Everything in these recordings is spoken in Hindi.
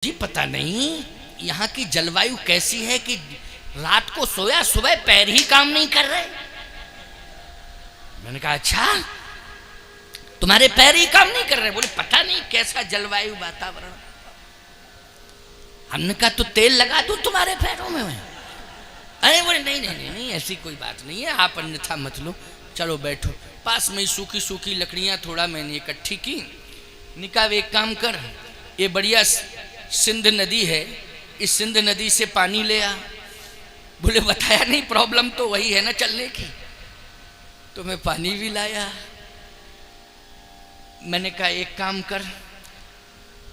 जी पता नहीं यहाँ की जलवायु कैसी है कि रात को सोया सुबह पैर ही काम नहीं कर रहे। मैंने कहा अच्छा तुम्हारे पैर ही काम नहीं कर रहे? बोले पता नहीं कैसा जलवायु वातावरण। हमने कहा तो तेल लगा दूं तुम्हारे पैरों में मैं? अरे बोले नहीं नहीं नहीं नहीं ऐसी कोई बात नहीं है, आप अन्यथा मत लो, चलो बैठो। पास में सूखी सूखी लकड़ियां थोड़ा मैंने इकट्ठी की, निकाह एक काम कर, ये बढ़िया सिंध नदी है, इस सिंध नदी से पानी ले आ। बोले बताया नहीं प्रॉब्लम तो वही है ना चलने की। तो मैं पानी भी लाया। मैंने कहा एक काम कर,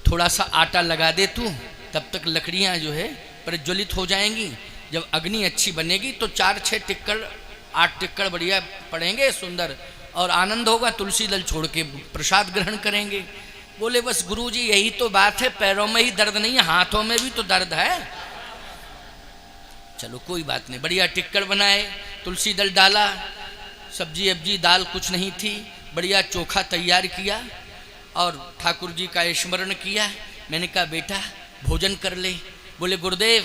थोड़ा सा आटा लगा दे तू, तब तक लकड़ियां जो है प्रज्वलित हो जाएंगी। जब अग्नि अच्छी बनेगी तो 4-6 टिक्कड़ 8 टिक्कड़ बढ़िया पड़ेंगे सुंदर, और आनंद होगा। तुलसी दल छोड़ के प्रसाद ग्रहण करेंगे। बोले बस गुरुजी यही तो बात है, पैरों में ही दर्द नहीं है, हाथों में भी तो दर्द है। चलो कोई बात नहीं, बढ़िया टिक्कड़ बनाए, तुलसी दल डाला, सब्जी अब्जी दाल कुछ नहीं थी, बढ़िया चोखा तैयार किया और ठाकुर जी का स्मरण किया। मैंने कहा बेटा भोजन कर ले। बोले गुरुदेव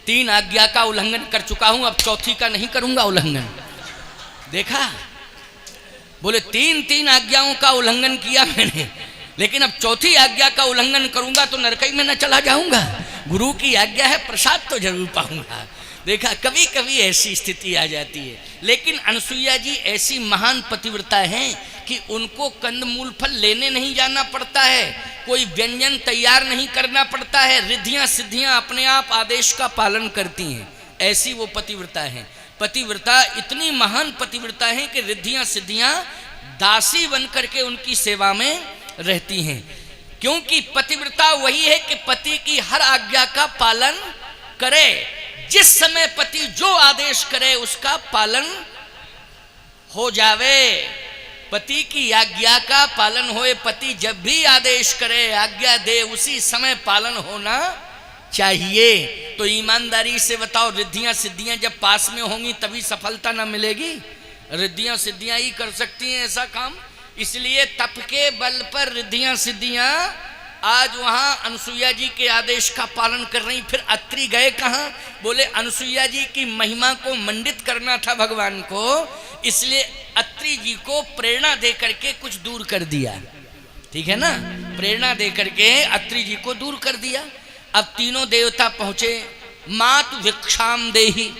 3 आज्ञा का उल्लंघन कर चुका हूं, अब चौथी का नहीं करूंगा उल्लंघन। देखा, बोले 3 आज्ञाओं का उल्लंघन किया मैंने, लेकिन अब चौथी आज्ञा का उल्लंघन करूंगा तो नरकई में न चला जाऊंगा। गुरु की आज्ञा है, प्रसाद तो जरूर पाऊंगा। देखा कभी कभी ऐसी स्थिति आ जाती है। लेकिन अनसुईया जी ऐसी महान पतिव्रता हैं कि उनको कंदमूल फल लेने नहीं जाना पड़ता है, कोई व्यंजन तैयार नहीं करना पड़ता है, रिद्धियां सिद्धियां अपने आप आदेश का पालन करती हैं। ऐसी वो पतिव्रता है। पतिव्रता इतनी महान पतिव्रता है कि रिद्धियां सिद्धियां दासी बन करके उनकी सेवा में रहती हैं। क्योंकि पतिव्रता वही है कि पति की हर आज्ञा का पालन करे। जिस समय पति जो आदेश करे उसका पालन हो जावे। पति की आज्ञा का पालन होए, पति जब भी आदेश करे आज्ञा दे उसी समय पालन होना चाहिए। तो ईमानदारी से बताओ, रिद्धियां सिद्धियां जब पास में होंगी तभी सफलता ना मिलेगी। रिद्धियां सिद्धियां ही कर सकती हैं ऐसा काम। इसलिए तप के बल पर रिद्धियां सिद्धियां आज वहां अनसुईया जी के आदेश का पालन कर रही। फिर अत्रि गए कहां? बोले अनसुईया जी की महिमा को मंडित करना था भगवान को, इसलिए अत्रि जी को प्रेरणा दे करके कुछ दूर कर दिया। ठीक है ना, प्रेरणा दे करके अत्रि जी को दूर कर दिया। अब तीनों देवता पहुंचे, मातु भिक्षाम देहि,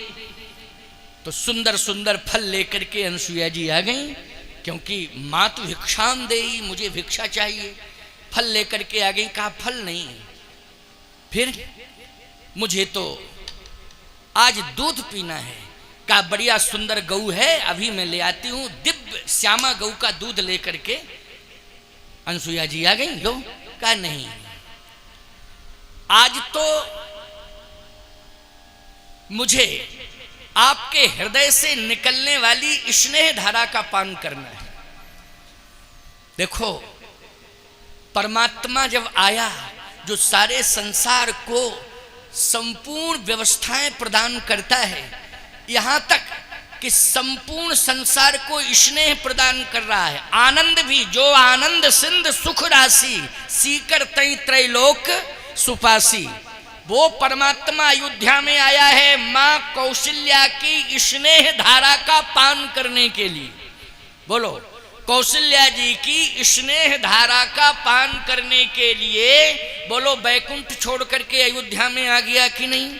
तो सुंदर सुंदर फल लेकर के अनसुईया जी आ गई। क्योंकि मातु भिक्षाम देहि, मुझे भिक्षा चाहिए, फल लेकर के आ गई। कहा फल नहीं, फिर मुझे तो आज दूध पीना है। कहा बढ़िया सुंदर गऊ है, अभी मैं ले आती हूं। दिव्य श्यामा गऊ का दूध लेकर के अनसुईया जी आ गई। लो, कहा नहीं, आज तो मुझे आपके हृदय से निकलने वाली स्नेह धारा का पान करना है। देखो परमात्मा जब आया, जो सारे संसार को संपूर्ण व्यवस्थाएं प्रदान करता है, यहां तक कि संपूर्ण संसार को स्नेह प्रदान कर रहा है। आनंद भी, जो आनंद सिंध सुख राशि, सीकर तई त्रैलोक सुपासी, वो परमात्मा अयोध्या में आया है मां कौशल्या की स्नेह धारा का पान करने के लिए। बोलो, कौशल्या जी की स्नेह धारा का पान करने के लिए बोलो बैकुंठ छोड़ करके अयोध्या में आ गया कि नहीं?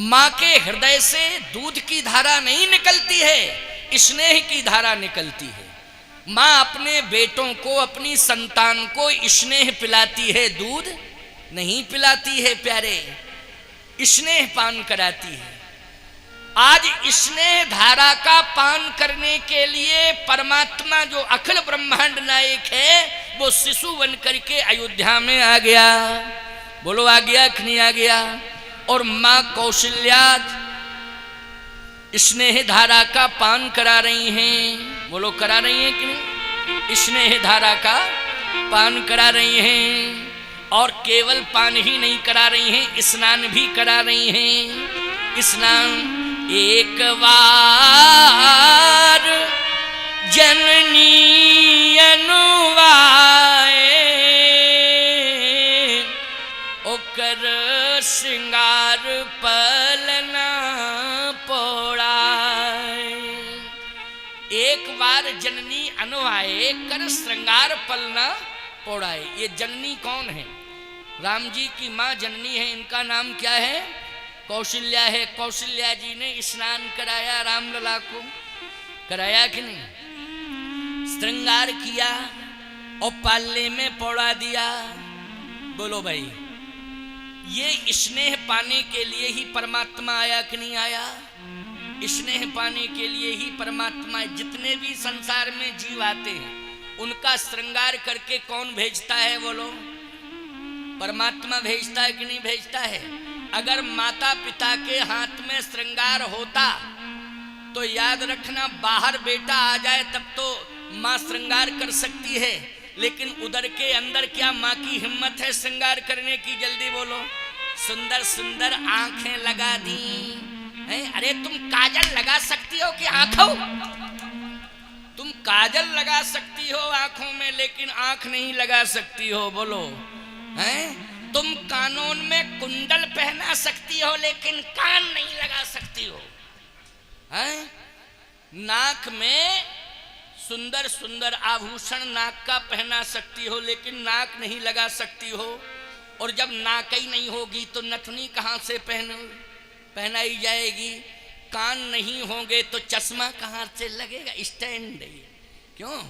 मां के हृदय से दूध की धारा नहीं निकलती है, स्नेह की धारा निकलती है। मां अपने बेटों को, अपनी संतान को स्नेह पिलाती है, दूध नहीं पिलाती है प्यारे, स्नेह पान कराती है। आज स्नेह धारा का पान करने के लिए परमात्मा जो अखिल ब्रह्मांड नायक है, वो शिशु बन करके अयोध्या में आ गया। बोलो आ गया कि नहीं आ गया? और मां कौशल्या स्नेह धारा का पान करा रही हैं। बोलो करा रही हैं कि नहीं? स्नेह धारा का पान करा रही हैं। और केवल पान ही नहीं करा रही हैं, स्नान भी करा रही हैं। स्नान एक बार जननी अनुवाए, ओ ओकर श्रृंगार पलना पोड़ाए। एक बार जननी अनुआए कर श्रृंगार पलना पोड़ाए। ये जननी कौन है? राम जी की माँ जननी है। इनका नाम क्या है? कौशल्या है। कौशल्या जी ने स्नान कराया रामलला को, कराया कि नहीं? श्रृंगार किया और पालने में पौड़ा दिया। बोलो भाई, ये स्नेह पाने के लिए ही परमात्मा आया कि नहीं आया? स्नेह पाने के लिए ही परमात्मा। जितने भी संसार में जीव आते हैं उनका श्रृंगार करके कौन भेजता है? बोलो, परमात्मा भेजता है कि नहीं भेजता है? अगर माता पिता के हाथ में श्रृंगार होता तो याद रखना, बाहर बेटा आ जाए तब तो माँ श्रृंगार कर सकती है, लेकिन उधर के अंदर क्या माँ की हिम्मत है श्रृंगार करने की? जल्दी बोलो। सुंदर सुंदर आंखें लगा दी है। अरे तुम काजल लगा सकती हो कि आंखों? तुम काजल लगा सकती हो आंखों में, लेकिन आंख नहीं लगा सकती हो। बोलो, हैं? तुम कानों में कुंडल पहना सकती हो, लेकिन कान नहीं लगा सकती हो। हैं? नाक में सुंदर सुंदर आभूषण नाक का पहना सकती हो, लेकिन नाक नहीं लगा सकती हो। और जब नाक ही नहीं होगी तो नथुनी कहाँ से पहनाई जाएगी? कान नहीं होंगे तो चश्मा कहाँ से लगेगा? स्टैंड है। क्यों?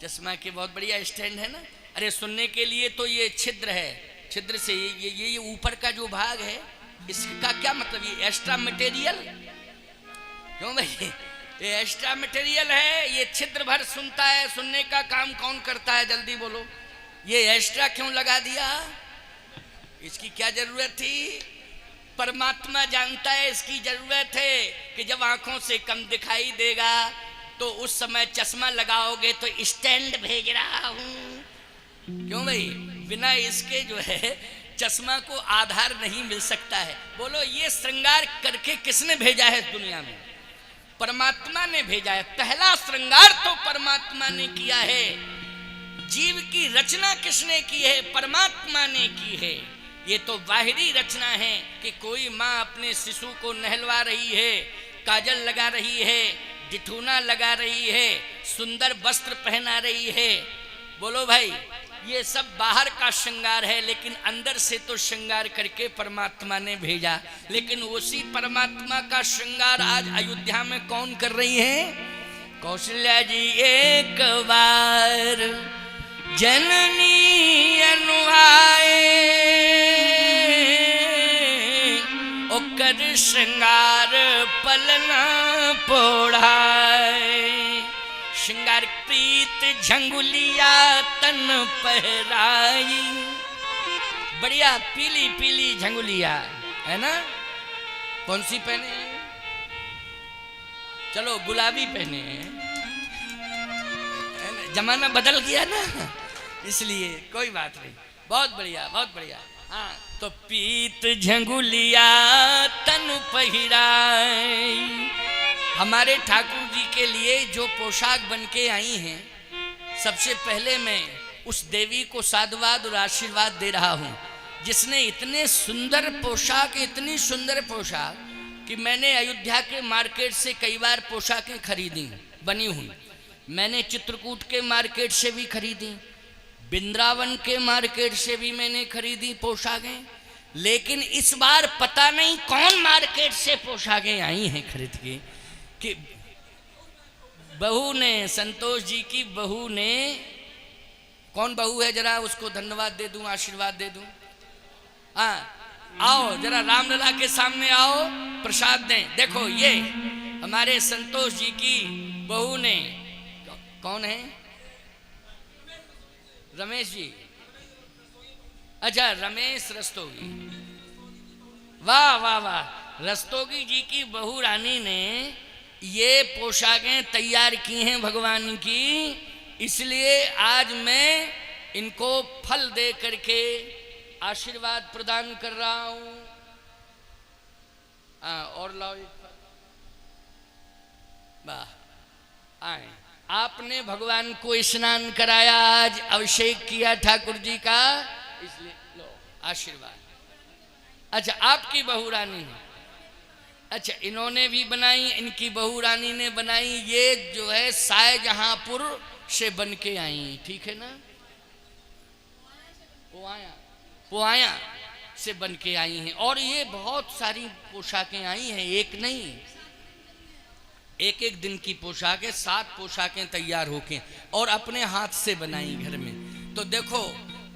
चश्मा के बहुत बढ़िया स्टैंड है ना। अरे सुनने के लिए तो ये छिद्र है, छिद्र से ये ऊपर का जो भाग है इसका क्या मतलब? ये एक्स्ट्रा मटेरियल। क्यों भाई? ये एक्स्ट्रा मटेरियल है। ये छिद्र भर सुनता है। सुनने का काम कौन करता है? जल्दी बोलो। ये एक्स्ट्रा क्यों लगा दिया? इसकी क्या जरूरत थी? परमात्मा जानता है इसकी जरूरत है कि जब आंखों से कम दिखाई देगा तो उस समय चश्मा लगाओगे तो स्टैंड भेज रहा हूं। क्यों भाई? बिना इसके जो है चश्मा को आधार नहीं मिल सकता है। बोलो, ये श्रृंगार करके किसने भेजा है दुनिया में? परमात्मा ने भेजा है। पहला श्रृंगार तो परमात्मा ने किया है। जीव की रचना किसने की है? परमात्मा ने की है। ये तो बाहरी रचना है कि कोई माँ अपने शिशु को नहलवा रही है, काजल लगा रही है, डिठूना लगा रही है, सुंदर वस्त्र पहना रही है। बोलो भाई, ये सब बाहर का श्रृंगार है, लेकिन अंदर से तो श्रृंगार करके परमात्मा ने भेजा। लेकिन उसी परमात्मा का श्रृंगार आज अयोध्या में कौन कर रही है? कौशल्या जी। एक बार जननी अनुआए ओकर श्रृंगार पलना पोड़ाए। श्रृंगार प्रीत झंगुलिया तन पहराई। बढ़िया पीली पीली झंगुलिया है ना। कौन सी पहने? चलो गुलाबी पहने। जमाना बदल गया ना, इसलिए कोई बात नहीं। बहुत बढ़िया, बहुत बढ़िया। हाँ, तो पीत झंगुलिया तन पहिराई। हमारे ठाकुर जी के लिए जो पोशाक बन के आई हैं, सबसे पहले मैं उस देवी को साधुवाद और आशीर्वाद दे रहा हूँ जिसने इतने सुंदर पोशाक, इतनी सुंदर पोशाक कि मैंने अयोध्या के मार्केट से कई बार पोशाकें खरीदी, बनी हुई। मैंने चित्रकूट के मार्केट से भी खरीदी, वृंदावन के मार्केट से भी मैंने खरीदी पोशाकें। लेकिन इस बार पता नहीं कौन मार्केट से पोशाकें आई हैं खरीद के, कि बहू ने, संतोष जी की बहू ने, कौन बहू है जरा उसको धन्यवाद दे दूं, आशीर्वाद दे दूं। हाँ, आओ जरा रामलला के सामने आओ, प्रसाद दें। देखो ये हमारे संतोष जी की बहू ने, कौन है? रमेश जी। अच्छा, रमेश रस्तोगी। वाह वाह वाह। रस्तोगी जी की बहू रानी ने ये पोशाकें तैयार की हैं भगवान की, इसलिए आज मैं इनको फल दे करके आशीर्वाद प्रदान कर रहा हूं। और लाओ एक फल। वाह, आए। आपने भगवान को स्नान कराया, आज अभिषेक किया ठाकुर जी का, इसलिए लो आशीर्वाद। अच्छा, आपकी बहू रानी ने, अच्छा इन्होंने भी बनाई, इनकी बहू रानी ने बनाई। ये जो है शाहजहांपुर से बन के आई, ठीक है ना, पुआया से बन के आई हैं। और ये बहुत सारी पोशाकें आई हैं, एक नहीं, एक एक दिन की पोशाकें, 7 पोशाकें तैयार होके और अपने हाथ से बनाई घर में। तो देखो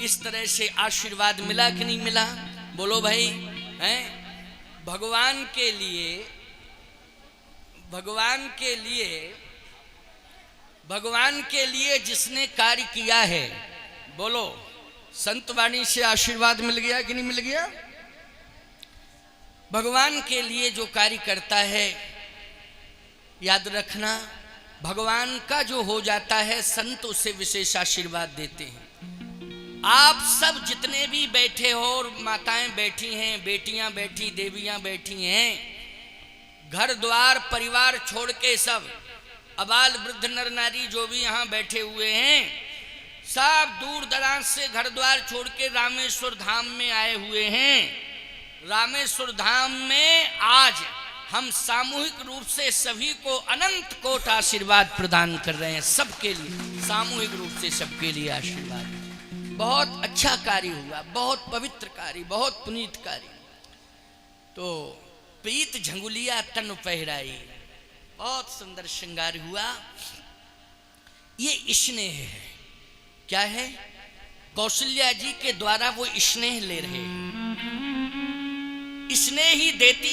इस तरह से आशीर्वाद मिला कि नहीं मिला, बोलो भाई, हैं? भगवान के लिए, भगवान के लिए, भगवान के लिए जिसने कार्य किया है, बोलो संत वाणी से आशीर्वाद मिल गया कि नहीं मिल गया? भगवान के लिए जो कार्य करता है, याद रखना, भगवान का जो हो जाता है, संत उसे विशेष आशीर्वाद देते हैं। आप सब जितने भी बैठे हो, और माताएं बैठी हैं, बेटियां बैठी, देवियां बैठी हैं, घर द्वार परिवार छोड़ के सब अबाल वृद्ध नर नारी जो भी यहाँ बैठे हुए हैं, सब दूर दराज से घर द्वार छोड़ के रामेश्वर धाम में आए हुए हैं। रामेश्वर धाम में आज हम सामूहिक रूप से सभी को अनंत कोट आशीर्वाद प्रदान कर रहे हैं, सबके लिए, सामूहिक रूप से सबके लिए आशीर्वाद। बहुत अच्छा कार्य हुआ, बहुत पवित्र कार्य, बहुत पुनीत कार्य। तो प्रीत झंगुलिया तन पहराई, बहुत सुंदर श्रृंगार हुआ। ये स्नेह है, क्या है? कौशल्या जी के द्वारा वो स्नेह ले रहे हैं। स्नेह ही देती